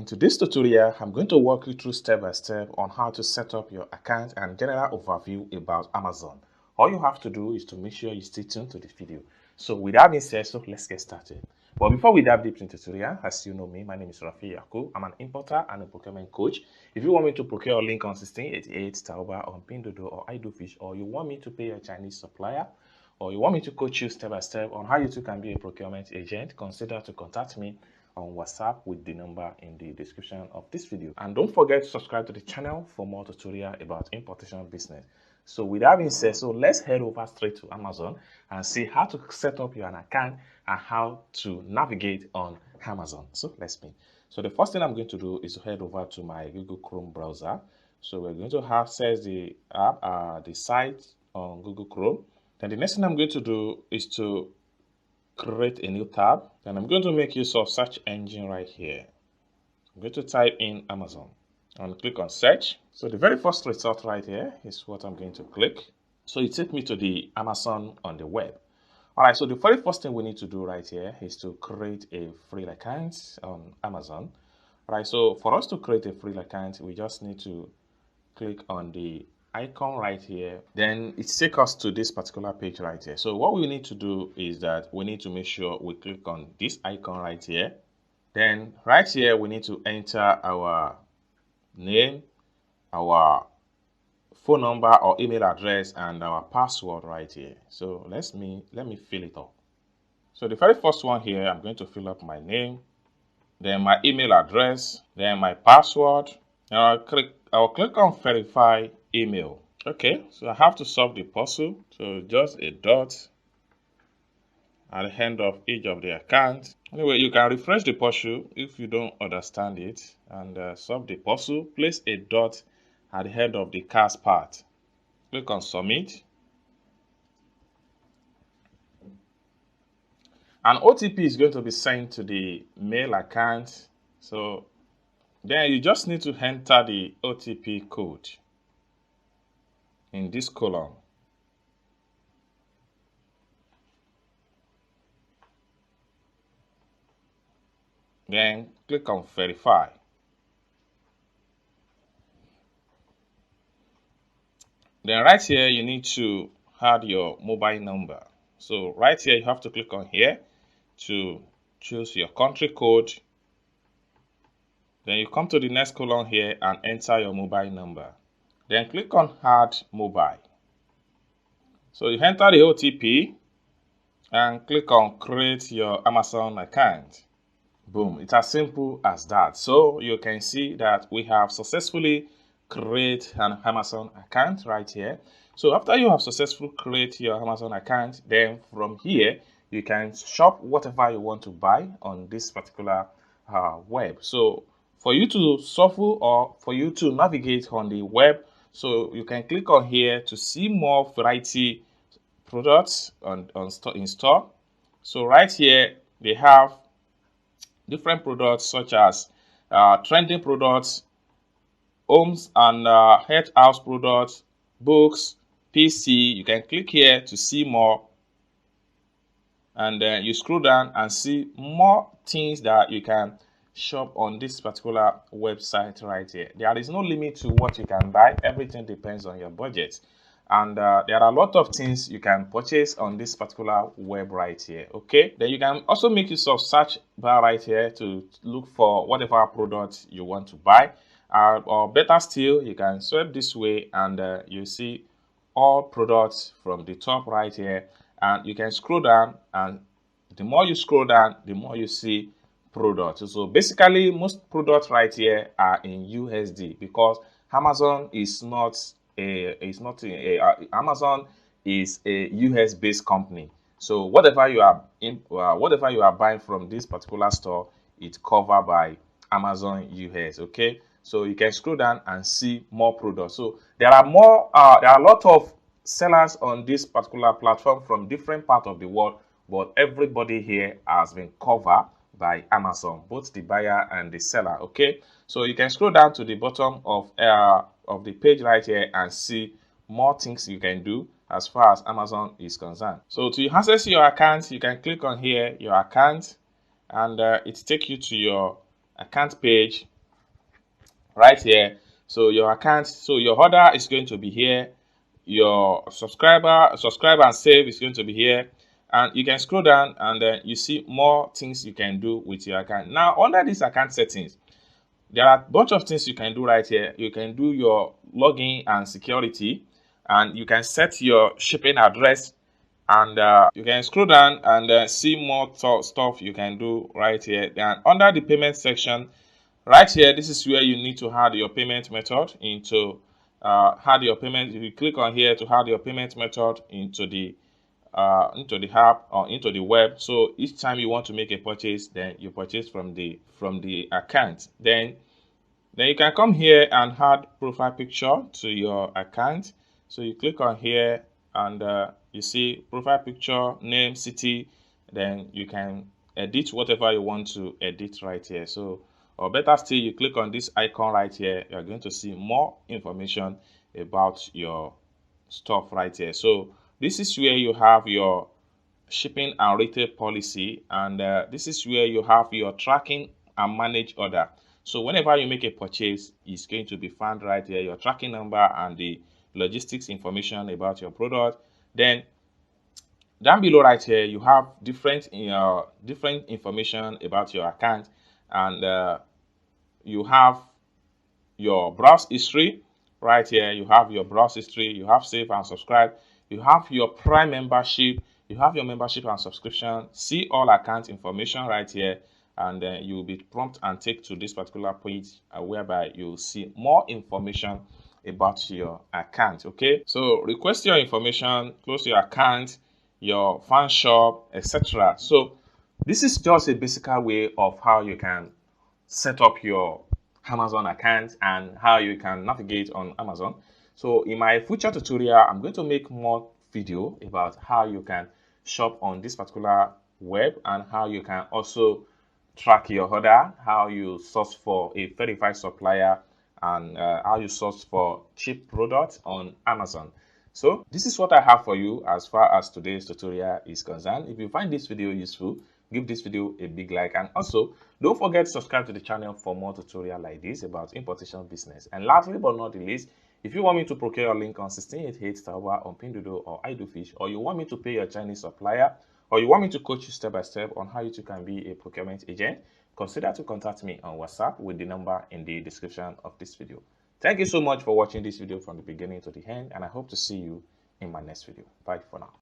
into this tutorial, I'm going to walk you through step by step on how to set up your account and general overview about Amazon. All you have to do is to make sure you stay tuned to this video. So with that being said, let's get started. But before we dive deep into the tutorial, as you know me, my name is Rafi Yaku. I'm an importer and a procurement coach. If you want me to procure a link on 1688, Taoba, on Pinduoduo or iDoFish, or you want me to pay a Chinese supplier, or you want me to coach you step by step on how you too can be a procurement agent, consider to contact me on WhatsApp with the number in the description of this video. And don't forget to subscribe to the channel for more tutorial about importation business. So with that being said, let's head over straight to Amazon and see how to set up your account and how to navigate on Amazon. So let's begin. So the first thing I'm going to do is to head over to my Google Chrome browser. So we're going to access the app, the site on Google Chrome. Then the next thing I'm going to do is to create a new tab. Then I'm going to make use of search engine right here. I'm going to type in Amazon and click on search. So the very first result right here is what I'm going to click. So it takes me to the Amazon on the web. All right, so the very first thing we need to do right here is to create a free account on Amazon. All right, so for us to create a free account, we just need to click on the icon right here. Then it takes us to this particular page right here. So what we need to do is that we need to make sure we click on this icon right here. Then right here we need to enter our name, our phone number or email address, and our password right here. So let me fill it up. So the very first one here, I'm going to fill up my name, then my email address, then my password. Now I'll click on verify email. Okay, so I have to solve the puzzle. So just a dot at the end of each of the accounts. Anyway, you can refresh the puzzle if you don't understand it and solve the puzzle. Place a dot at the head of the cast part. Click on submit. An OTP is going to be sent to the mail account. So then you just need to enter the OTP code in this column. Then click on verify. Then right here you need to add your mobile number. So right here you have to click on here to choose your country code. Then you come to the next column here and enter your mobile number. Then click on add mobile. So you enter the OTP and click on create your Amazon account. Boom, it's as simple as that. So you can see that we have successfully created an Amazon account right here. So after you have successfully created your Amazon account, then from here you can shop whatever you want to buy on this particular web. So for you to shuffle or for you to navigate on the web, so you can click on here to see more variety products in store. So right here they have different products such as trending products, homes and health house products, books, PC. You can click here to see more, and then you scroll down and see more things that you can shop on this particular website right here. There is no limit to what you can buy. Everything depends on your budget. And there are a lot of things you can purchase on this particular web right here. Okay, then you can also make use of search bar right here to look for whatever product you want to buy, or better still, you can swipe this way and you see all products from the top right here, and you can scroll down, and the more you scroll down, the more you see products. So basically most products right here are in USD because Amazon is not Amazon is a US based company. So whatever you are buying from this particular store, it's covered by Amazon US. Okay, so you can scroll down and see more products. So there are a lot of sellers on this particular platform from different parts of the world, but everybody here has been covered by Amazon, both the buyer and the seller. Okay, so you can scroll down to the bottom of the page right here and see more things you can do as far as Amazon is concerned. So to access your account, you can click on here, your account, and it takes you to your account page. right here. So your account, so your order is going to be here. Your subscribe and save is going to be here, and you can scroll down and then you see more things you can do with your account. Now under this account settings, there are a bunch of things you can do right here. You can do your login and security, and you can set your shipping address, and you can scroll down and see more stuff you can do right here. And under the payment section, right here, this is where you need to add your payment method into add your payment. If you click on here to add your payment method into the app or into the web. So each time you want to make a purchase, then you purchase from the account. Then you can come here and add profile picture to your account. So you click on here and you see profile picture, name, city. Then you can edit whatever you want to edit right here. So, or better still, you click on this icon right here. You're going to see more information about your stuff right here. So this is where you have your shipping and retail policy, and this is where you have your tracking and manage order. So whenever you make a purchase, it's going to be found right here, your tracking number and the logistics information about your product. Then down below right here, you have different information about your account, and you have your browse history right here. You have your browse history, you have save and subscribe, you have your Prime membership, you have your membership and subscription. See all account information right here, and then you will be prompt and take to this particular page whereby you'll see more information about your account. Okay, so request your information, close your account, your fan shop, etc. So this is just a basic way of how you can set up your Amazon account and how you can navigate on Amazon. So in my future tutorial, I'm going to make more video about how you can shop on this particular web and how you can also track your order, how you source for a verified supplier, and how you source for cheap products on Amazon. So this is what I have for you as far as today's tutorial is concerned. If you find this video useful, give this video a big like, and also don't forget to subscribe to the channel for more tutorial like this about importation business. And lastly but not the least, if you want me to procure your link on 1688 Taobao on Pinduoduo or iDoFish, or you want me to pay your Chinese supplier, or you want me to coach you step by step on how you too can be a procurement agent, consider to contact me on WhatsApp with the number in the description of this video. Thank you so much for watching this video from the beginning to the end, and I hope to see you in my next video. Bye for now.